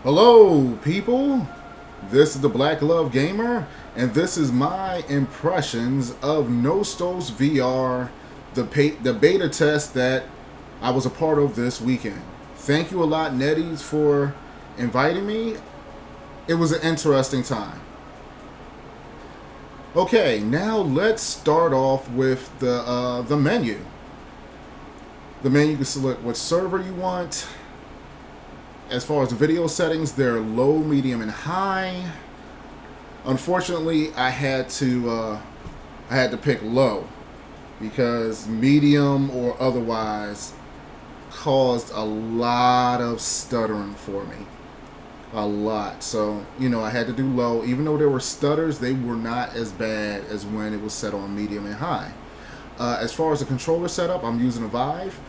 Hello, people. This is the Black Love Gamer, and this is my impressions of Nostos VR, the beta test that I was a part of this weekend. Thank you a lot, Netties, for inviting me. It was an interesting time. Okay, now let's start off with the menu. The menu, you can select what server you want. As far as the video settings, they're low, medium, and high. Unfortunately, I had to pick low because medium or otherwise caused a lot of stuttering for me. A lot. So, I had to do low. Even though there were stutters, they were not as bad as when it was set on medium and high. As far as the controller setup, I'm using a Vive.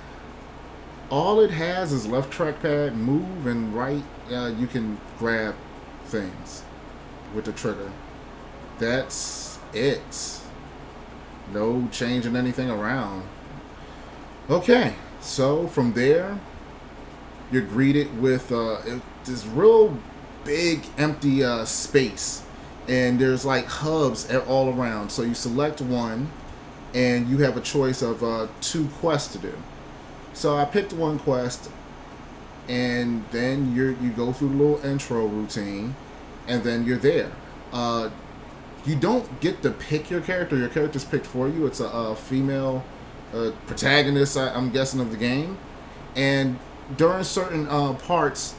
All it has is left trackpad, move, and right. You can grab things with the trigger. That's it. No changing anything around. Okay, so from there, you're greeted with this real big empty space, and there's like hubs all around. So you select one, and you have a choice of two quests to do. So I picked one quest, and then you go through the little intro routine, and then you're there. You don't get to pick your character. Your character's picked for you. It's a female protagonist, I'm guessing, of the game. And during certain parts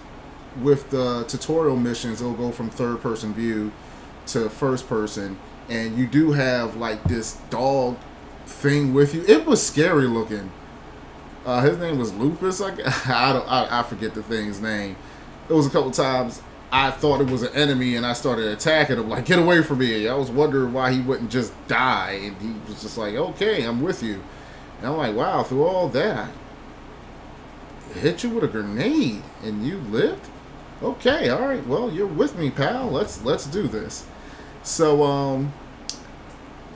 with the tutorial missions, it'll go from third-person view to first-person. And you do have, like, this dog thing with you. It was scary looking. His name was Lupus. I forget the thing's name. It was a couple times I thought it was an enemy, and I started attacking him. Like, get away from me! I was wondering why he wouldn't just die, and he was just like, "Okay, I'm with you." And I'm like, "Wow!" Through all that, I hit you with a grenade, and you lived. Okay, all right. Well, you're with me, pal. Let's do this. So,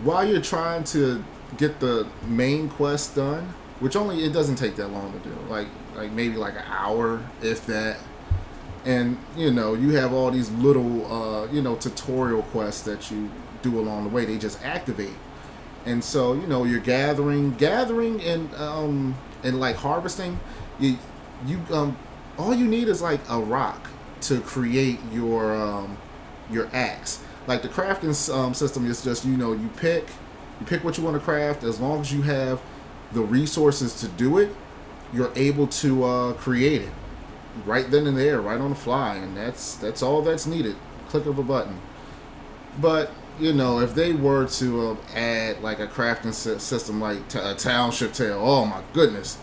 while you're trying to get the main quest done, which it doesn't take that long to do, like maybe like an hour, if that. And you have all these little tutorial quests that you do along the way. They just activate, and so you're gathering and like harvesting. You all you need is like a rock to create your axe. Like the crafting system is just you pick what you want to craft. As long as you have the resources to do it, you're able to create it right then and there, right on the fly, and that's all that's needed. Click of a button. But if they were to add like a crafting system like a township tale, oh my goodness,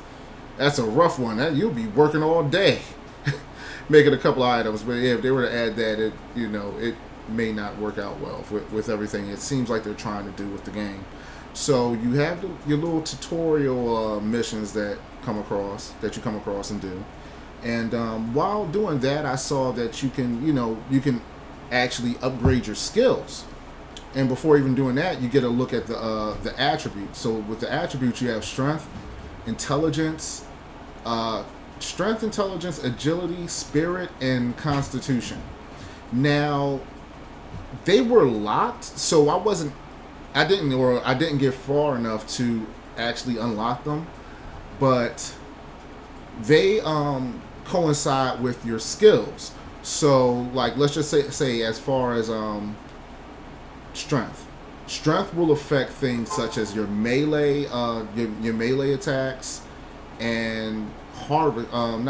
that's a rough one. You'll be working all day making a couple of items. But yeah, if they were to add that, it may not work out well with everything it seems like they're trying to do with the game. So you have your little tutorial missions that you come across and do. And while doing that, I saw that you can actually upgrade your skills. And before even doing that, you get a look at the attributes. So with the attributes, you have strength, intelligence, agility, spirit, and constitution. Now, they were locked, so I didn't get far enough to actually unlock them, but they coincide with your skills. So like let's just say as far as strength will affect things such as your melee your melee attacks and harvesting,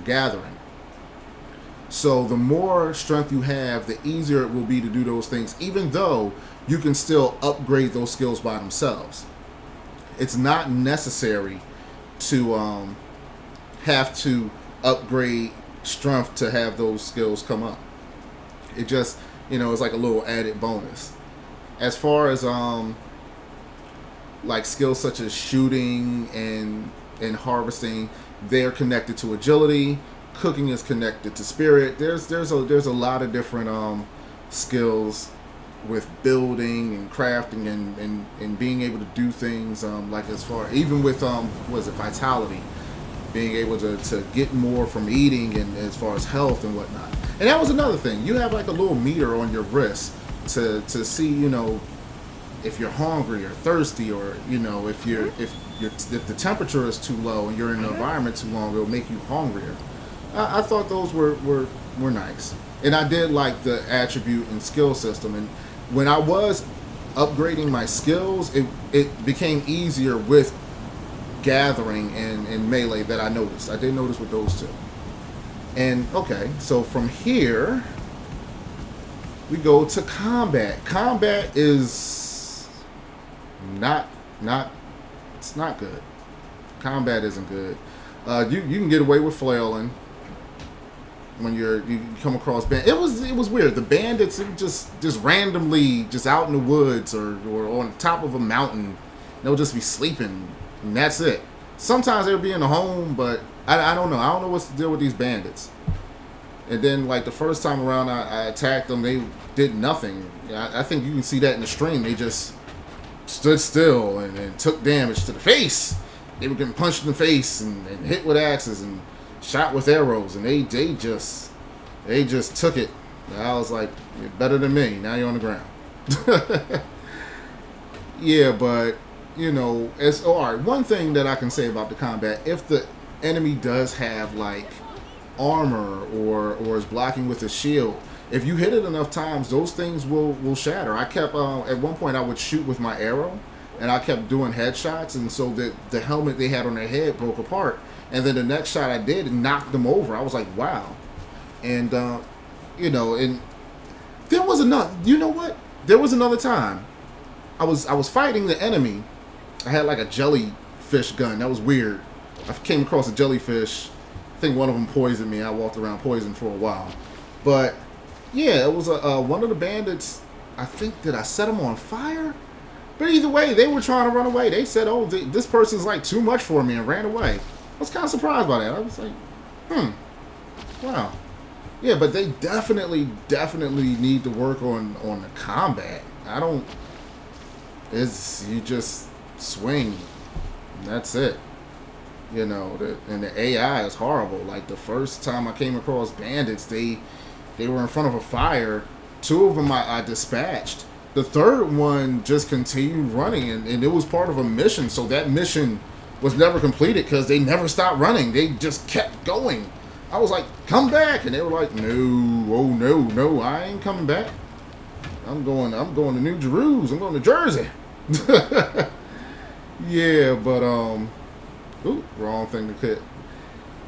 gathering. So the more strength you have, the easier it will be to do those things, even though you can still upgrade those skills by themselves. It's not necessary to have to upgrade strength to have those skills come up. It just, it's like a little added bonus. As far as like skills such as shooting and harvesting, they're connected to agility. Cooking is connected to spirit. There's a lot of different skills with building and crafting and being able to do things like as far even with vitality. being able to get more from eating and as far as health and whatnot. And that was another thing. You have like a little meter on your wrist to see, you know, if you're hungry or thirsty, or you know, if the temperature is too low and you're in an environment too long, it'll make you hungrier. I thought those were nice, and I did like the attribute and skill system. And when I was upgrading my skills, it became easier with gathering and melee that I noticed. I did notice with those two. And okay, so from here we go to combat. Combat is not it's not good. Combat isn't good. You can get away with flailing when you come across it was weird. The bandits, it was just randomly just out in the woods or on top of a mountain. They'll just be sleeping and that's it. Sometimes they'll be in a home, but I don't know. I don't know what's the deal with these bandits. And then like the first time around I attacked them, they did nothing. I think you can see that in the stream. They just stood still and took damage to the face. They were getting punched in the face and hit with axes and shot with arrows, and they just took it. And I was like, you're better than me. Now you're on the ground. Yeah, but you know, it's all right. One thing that I can say about the combat, if the enemy does have like armor or is blocking with a shield, if you hit it enough times, those things will shatter. I kept at one point I would shoot with my arrow, and I kept doing headshots, and so the helmet they had on their head broke apart. And then the next shot I did knocked them over. I was like, wow. And you know, and there was another. You know what? There was another time. I was fighting the enemy. I had like a jellyfish gun. That was weird. I came across a jellyfish. I think one of them poisoned me. I walked around poisoned for a while. But yeah, it was one of the bandits. I think that I set him on fire. But either way, they were trying to run away. They said, "Oh, this person's like too much for me," and ran away. I was kind of surprised by that. I was like, wow. Yeah, but they definitely need to work on the combat. You just swing. That's it. You know, and the AI is horrible. Like the first time I came across bandits, they were in front of a fire. Two of them I dispatched. The third one just continued running, and it was part of a mission. So that mission was never completed because they never stopped running. They just kept going. I was like, come back. And they were like, no, oh no, I ain't coming back. I'm going to New Jerusalem. I'm going to Jersey. Yeah, but ooh, wrong thing to hit.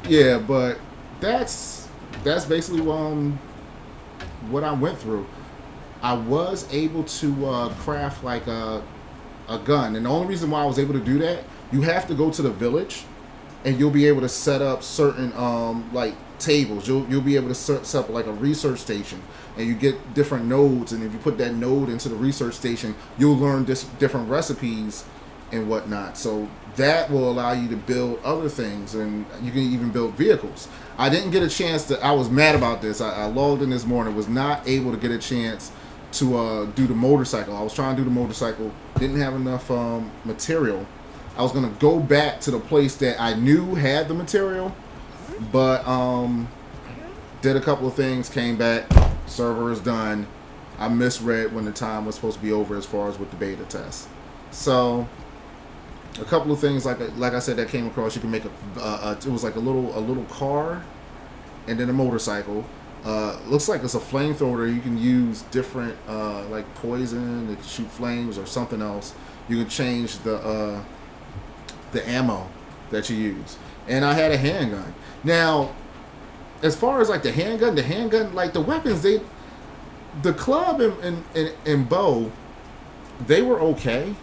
Yeah, but that's basically what I went through. I was able to craft like a gun, and the only reason why I was able to do that, you have to go to the village, and you'll be able to set up certain like tables. You'll be able to set up like a research station, and you get different nodes, and if you put that node into the research station, you'll learn different recipes and whatnot. So that will allow you to build other things, and you can even build vehicles. I didn't get a chance to. I was mad about this. I logged in this morning, was not able to get a chance to do the motorcycle. I was trying to do the motorcycle, didn't have enough material. I was gonna go back to the place that I knew had the material, but did a couple of things, came back, server is done. I misread when the time was supposed to be over as far as with the beta test. So a couple of things, like I said, that came across. You can make it was like a little car, and then a motorcycle. Looks like it's a flamethrower. You can use different like poison to shoot flames or something else. You can change the ammo that you use. And I had a handgun. Now, as far as like the handgun, like the weapons, the club and bow, they were okay.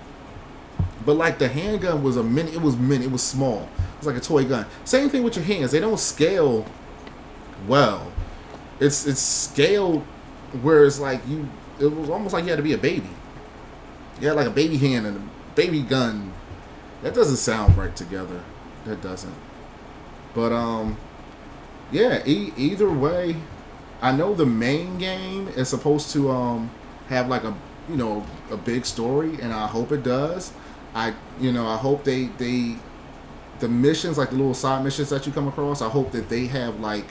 But like the handgun was it was small. It was like a toy gun. Same thing with your hands. They don't scale well. It's scaled where it's like it was almost like you had to be a baby. You had like a baby hand and a baby gun. That doesn't sound right together. That doesn't. But yeah. Either way, I know the main game is supposed to have like a big story, and I hope it does. I hope they the missions, like the little side missions that you come across, I hope that they have like,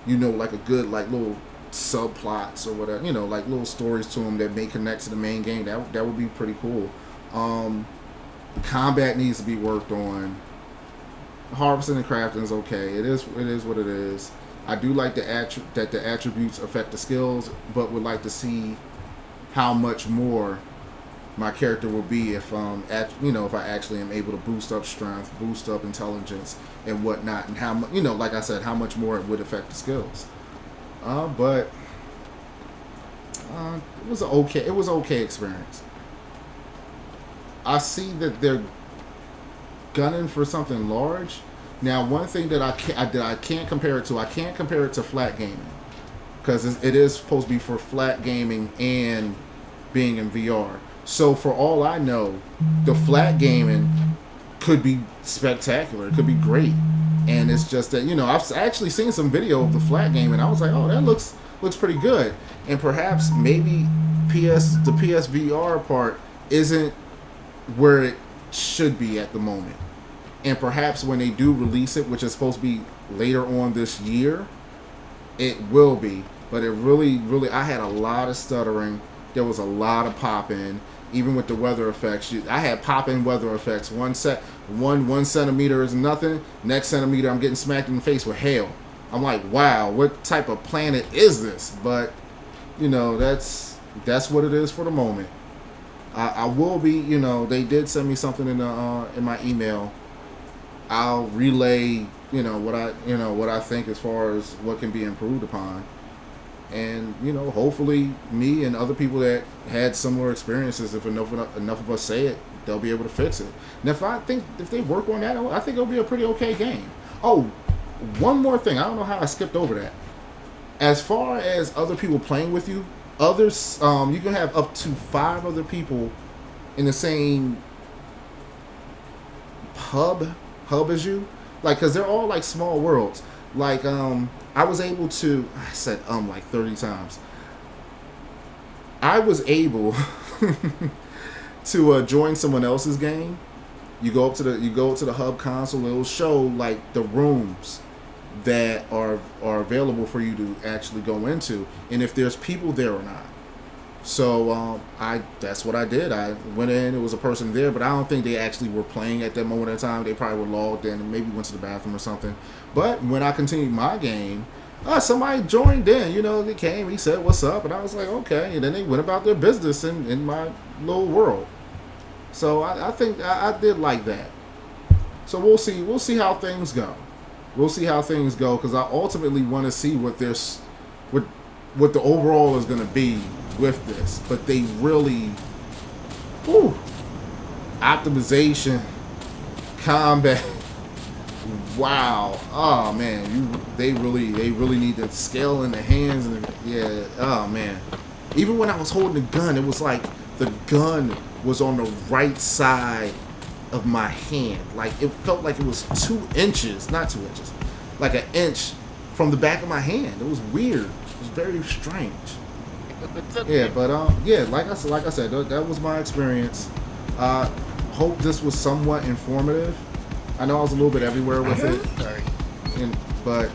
you know, like a good like little subplots or whatever, you know, like little stories to them that may connect to the main game. That would be pretty cool. Combat needs to be worked on. Harvesting and crafting is okay. It is what it is. I do like that the attributes affect the skills, but would like to see how much more my character will be if if I actually am able to boost up strength, boost up intelligence and whatnot, and how much, you know, like I said, how much more it would affect the skills. But it was an okay experience. I see that they're gunning for something large. Now, one thing that I can't compare it to, I can't compare it to flat gaming, because it is supposed to be for flat gaming and being in VR. So for all I know, the flat gaming could be spectacular. It could be great. And it's just that, you know, I've actually seen some video of the flat game, and I was like, oh, that looks pretty good. And perhaps maybe the PSVR part isn't where it should be at the moment. And perhaps when they do release it, which is supposed to be later on this year, it will be. But it really, I had a lot of stuttering. There was a lot of pop-in. Even with the weather effects, I had pop-in weather effects. One centimeter is nothing. Next centimeter, I'm getting smacked in the face with hail. I'm like, wow, what type of planet is this? But, you know, that's what it is for the moment. I will be, you know, they did send me something in my email. I'll relay, you know, what I think as far as what can be improved upon. And, you know, hopefully me and other people that had similar experiences, if enough of us say it, they'll be able to fix it. And if they work on that, I think it'll be a pretty okay game. Oh, one more thing. I don't know how I skipped over that. As far as other people playing with you, others, you can have up to 5 other people in the same hub as you. Like, because they're all like small worlds. Like, I was able to, I said like 30 times. I was able to join someone else's game. You go up to the hub console, it'll show like the rooms that are available for you to actually go into, and if there's people there or not. So that's what I did. I went in, it was a person there, but I don't think they actually were playing at that moment in time. They probably were logged in and maybe went to the bathroom or something. But when I continued my game, somebody joined in, you know, they came, he said, what's up? And I was like, okay. And then they went about their business in my little world. So I think I did like that. So we'll see how things go. We'll see how things go, because I ultimately want to see what the overall is going to be with this. But they really, optimization, combat, wow, oh man, they really need to scale in the hands, and yeah, oh man. Even when I was holding the gun, it was like the gun was on the right side of my hand. Like, it felt like it was 2 inches, not 2 inches, like an inch from the back of my hand. It was weird. It was very strange. Yeah, but yeah, like I said, that was my experience. Hope this was somewhat informative. I know I was a little bit everywhere with it. Sorry. But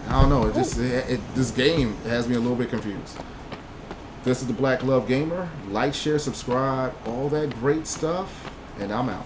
I don't know. This game has me a little bit confused. This is the Black Glove Gamer. Like, share, subscribe, all that great stuff, and I'm out.